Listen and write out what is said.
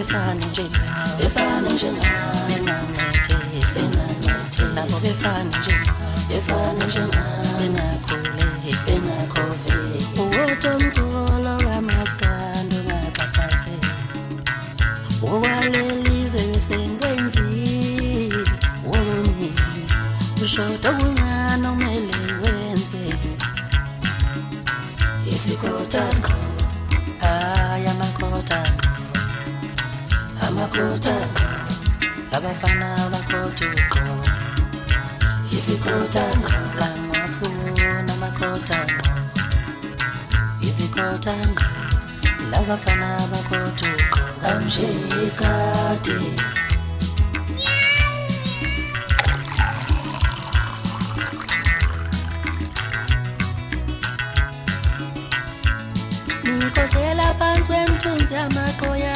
efana nje bengancedisi nabo befana nje bengakhove uwotomculo wamaskando ngaphaphase owalelizwe besengwenzi womini ushoda kuncane omele wenze isikhotango amakhotango abafana bakhotuko isikhotango bangafuna amakhotango isikhotango labafana bakhotuko amshekati Nikosela phansi kwemthunzi yamaqoya